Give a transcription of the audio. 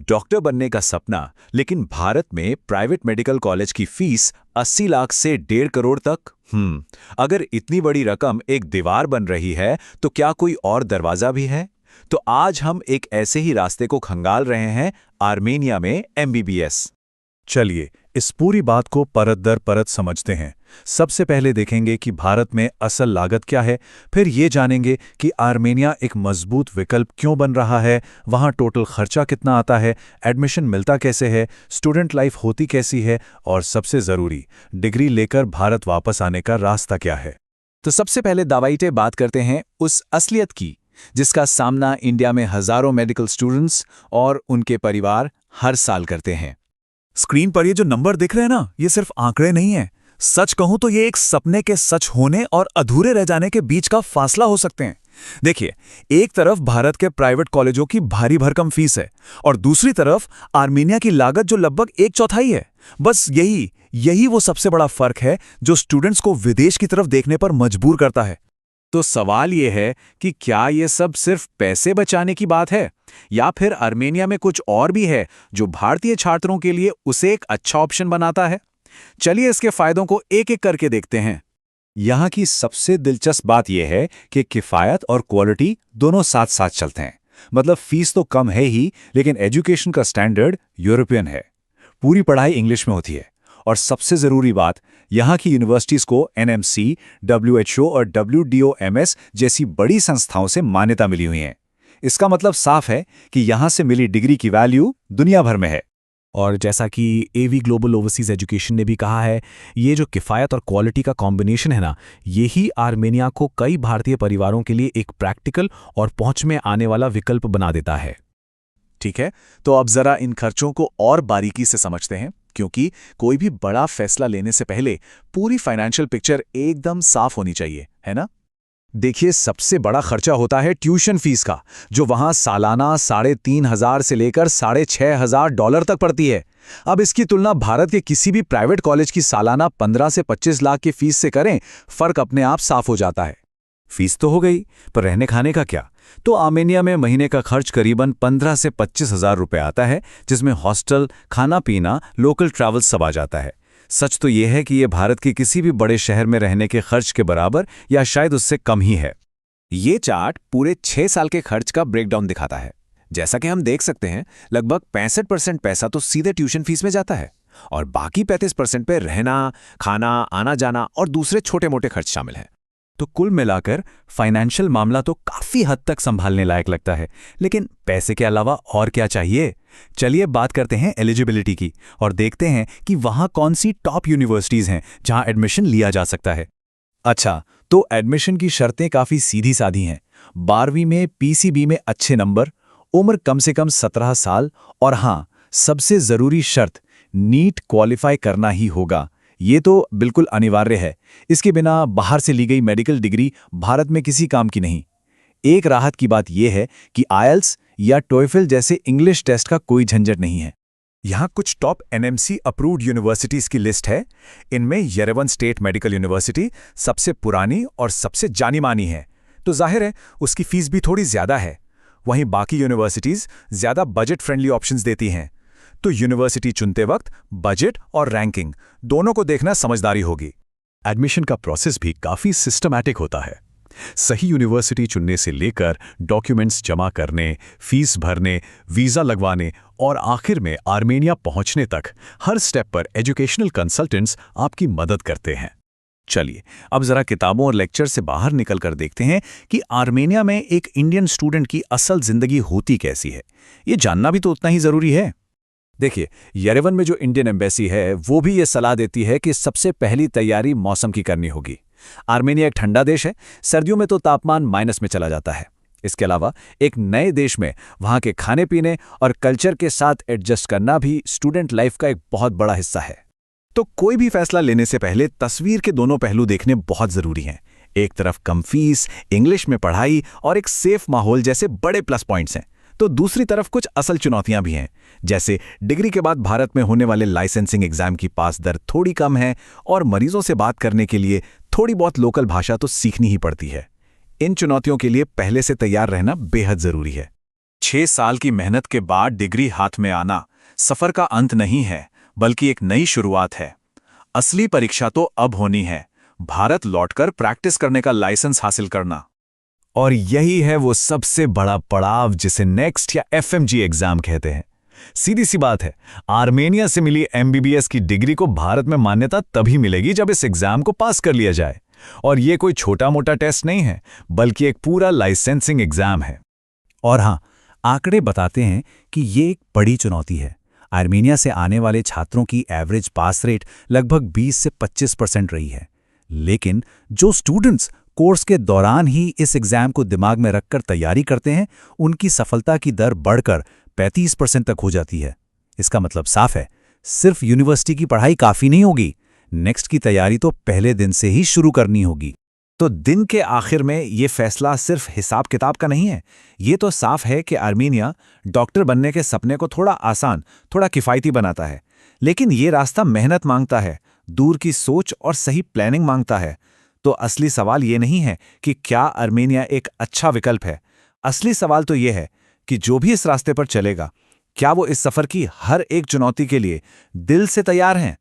Doctor बनने का सपना, लेकिन भारत में प्राइवेट मेडिकल कॉलेज की फीस 80 लाख से 1.5 करोड़ तक। अगर इतनी बड़ी रकम एक दीवार बन रही है, तो क्या कोई और दरवाजा भी है? तो आज हम एक ऐसे ही रास्ते को खंगाल रहे हैं, आर्मेनिया में एमबीबीएस। चलिए इस पूरी बात को परत दर परत समझते हैं। सबसे पहले देखेंगे कि भारत में असल लागत क्या है, फिर ये जानेंगे कि आर्मेनिया एक मजबूत विकल्प क्यों बन रहा है, वहाँ टोटल खर्चा कितना आता है, एडमिशन मिलता कैसे है, स्टूडेंट लाइफ होती कैसी है, और सबसे ज़रूरी, डिग्री लेकर भारत वापस आने का रास्ता क्या है। तो सबसे पहले दावाईटे बात करते हैं उस असलियत की, जिसका सामना इंडिया में हजारों मेडिकल स्टूडेंट्स और उनके परिवार हर साल करते हैं। स्क्रीन पर ये जो नंबर दिख रहे हैं ना, ये सिर्फ आंकड़े नहीं है। सच कहूं तो ये एक सपने के सच होने और अधूरे रह जाने के बीच का फासला हो सकते हैं। देखिए, एक तरफ भारत के प्राइवेट कॉलेजों की भारी भरकम फीस है और दूसरी तरफ आर्मेनिया की लागत जो लगभग 1/4 है। बस यही वो सबसे बड़ा फर्क है जो स्टूडेंट्स को विदेश की तरफ देखने पर मजबूर करता है। तो सवाल ये है कि क्या ये सब सिर्फ पैसे बचाने की बात है, या फिर आर्मेनिया में कुछ और भी है जो भारतीय छात्रों के लिए उसे एक अच्छा ऑप्शन बनाता है? चलिए इसके फायदों को एक एक करके देखते हैं। यहाँ की सबसे दिलचस्प बात यह है कि किफायत और क्वालिटी दोनों साथ साथ चलते हैं। मतलब फीस तो कम है ही, लेकिन एजुकेशन का स्टैंडर्ड यूरोपियन है। पूरी पढ़ाई इंग्लिश में होती है, और सबसे ज़रूरी बात, यहाँ की यूनिवर्सिटीज़ को एनएमसी, डब्ल्यूएचओ और डब्ल्यूडीओएमएस जैसी बड़ी संस्थाओं से मान्यता मिली हुई है। इसका मतलब साफ है कि यहाँ से मिली डिग्री की वैल्यू दुनिया भर में है। और जैसा कि एवी ग्लोबल ओवरसीज एजुकेशन ने भी कहा है, ये जो किफ़ायत और क्वालिटी का कॉम्बिनेशन है ना, यही आर्मेनिया को कई भारतीय परिवारों के लिए एक प्रैक्टिकल और पहुंच में आने वाला विकल्प बना देता है। ठीक है, तो अब जरा इन खर्चों को और बारीकी से समझते हैं, क्योंकि कोई भी बड़ा फैसला लेने से पहले पूरी फाइनेंशियल पिक्चर एकदम साफ होनी चाहिए, है ना? देखिए, सबसे बड़ा खर्चा होता है ट्यूशन फीस का, जो वहां सालाना 3,500 से लेकर $6,500 तक पड़ती है। अब इसकी तुलना भारत के किसी भी प्राइवेट कॉलेज की सालाना 15 से 25 लाख की फीस से करें, फर्क अपने आप साफ हो जाता है। फीस तो हो गई, पर रहने खाने का क्या? तो आर्मेनिया में महीने का खर्च करीबन 15 से 25 हज़ार रुपये आता है, जिसमें हॉस्टल, खाना पीना, लोकल ट्रैवल सब आ जाता है। सच तो यह है कि यह भारत के किसी भी बड़े शहर में रहने के खर्च के बराबर या शायद उससे कम ही है। ये चार्ट पूरे 6 साल के खर्च का ब्रेकडाउन दिखाता है। जैसा कि हम देख सकते हैं, लगभग 65% पैसा तो सीधे ट्यूशन फीस में जाता है, और बाकी 35% पे रहना, खाना, आना जाना और दूसरे छोटे मोटे खर्च शामिल हैं। तो कुल मिलाकर फाइनेंशियल मामला तो काफी हद तक संभालने लायक लगता है, लेकिन पैसे के अलावा और क्या चाहिए? चलिए बात करते हैं एलिजिबिलिटी की और देखते हैं कि वहां कौन सी टॉप यूनिवर्सिटीज हैं जहां एडमिशन लिया जा सकता है। अच्छा, तो एडमिशन की शर्तें काफी सीधी साधी हैं। 12वीं में पीसीबी में अच्छे नंबर, उम्र कम से कम 17 साल, और हाँ, सबसे जरूरी शर्त, नीट क्वालिफाई करना ही होगा। ये तो बिल्कुल अनिवार्य है। इसके बिना बाहर से ली गई मेडिकल डिग्री भारत में किसी काम की नहीं। एक राहत की बात यह है कि आईएलटीएस या टोएफल जैसे इंग्लिश टेस्ट का कोई झंझट नहीं है। यहाँ कुछ टॉप एनएमसी अप्रूव्ड यूनिवर्सिटीज की लिस्ट है। इनमें येरेवन स्टेट मेडिकल यूनिवर्सिटी सबसे पुरानी और सबसे जानी मानी है, तो जाहिर है उसकी फीस भी थोड़ी ज्यादा है। वहीं बाकी यूनिवर्सिटीज ज्यादा बजट फ्रेंडली ऑप्शंस देती हैं। तो यूनिवर्सिटी चुनते वक्त बजट और रैंकिंग दोनों को देखना समझदारी होगी। एडमिशन का प्रोसेस भी काफी सिस्टमैटिक होता है। सही यूनिवर्सिटी चुनने से लेकर डॉक्यूमेंट्स जमा करने, फीस भरने, वीजा लगवाने और आखिर में आर्मेनिया पहुंचने तक हर स्टेप पर एजुकेशनल कंसल्टेंट्स आपकी मदद करते हैं। चलिए अब जरा किताबों और लेक्चर से बाहर निकलकर देखते हैं कि आर्मेनिया में एक इंडियन स्टूडेंट की असल जिंदगी होती कैसी है। ये जानना भी तो उतना ही जरूरी है। देखिए, येरेवन में जो इंडियन एम्बेसी है, वो भी ये सलाह देती है कि सबसे पहली तैयारी मौसम की करनी होगी। आर्मेनिया एक ठंडा देश है, सर्दियों में तो तापमान माइनस में चला जाता है। इसके अलावा एक नए देश में वहाँ के खाने पीने और कल्चर के साथ एडजस्ट करना भी स्टूडेंट लाइफ का एक बहुत बड़ा हिस्सा है। तो कोई भी फैसला लेने से पहले तस्वीर के दोनों पहलू देखने बहुत जरूरी हैं। एक तरफ कम फीस, इंग्लिश में पढ़ाई और एक सेफ माहौल जैसे बड़े प्लस पॉइंट्स हैं, तो दूसरी तरफ कुछ असल चुनौतियां भी हैं, जैसे डिग्री के बाद भारत में होने वाले लाइसेंसिंग एग्जाम की पास दर थोड़ी कम है और मरीजों से बात करने के लिए थोड़ी बहुत लोकल भाषा तो सीखनी ही पड़ती है। इन चुनौतियों के लिए पहले से तैयार रहना बेहद जरूरी है। 6 साल की मेहनत के बाद डिग्री हाथ में आना सफर का अंत नहीं है, बल्कि एक नई शुरुआत है। असली परीक्षा तो अब होनी है, भारत लौटकर प्रैक्टिस करने का लाइसेंस हासिल करना। और यही है वो सबसे बड़ा पड़ाव जिसे नेक्स्ट या एफएमजी एग्जाम कहते हैं। सीधी सी बात है, आर्मेनिया से मिली एमबीबीएस की डिग्री को भारत में मान्यता तभी मिलेगी जब इस एग्जाम को पास कर लिया जाए। और ये कोई छोटा मोटा टेस्ट नहीं है, बल्कि एक पूरा लाइसेंसिंग एग्जाम है। और हाँ, आंकड़े बताते हैं कि ये एक बड़ी चुनौती है। आर्मेनिया से आने वाले छात्रों की एवरेज पास रेट लगभग 20 से 25% रही है। लेकिन जो स्टूडेंट्स कोर्स के दौरान ही इस एग्जाम को दिमाग में रखकर तैयारी करते हैं, उनकी सफलता की दर बढ़कर 35% तक हो जाती है। इसका मतलब साफ है, सिर्फ यूनिवर्सिटी की पढ़ाई काफ़ी नहीं होगी, नेक्स्ट की तैयारी तो पहले दिन से ही शुरू करनी होगी। तो दिन के आखिर में ये फैसला सिर्फ हिसाब किताब का नहीं है, ये तो साफ है कि आर्मेनिया डॉक्टर बनने के सपने को थोड़ा आसान, थोड़ा किफ़ायती बनाता है। लेकिन ये रास्ता मेहनत मांगता है, दूर की सोच और सही प्लानिंग मांगता है। तो असली सवाल ये नहीं है कि क्या आर्मेनिया एक अच्छा विकल्प है। असली सवाल तो ये है कि जो भी इस रास्ते पर चलेगा, क्या वो इस सफ़र की हर एक चुनौती के लिए दिल से तैयार हैं।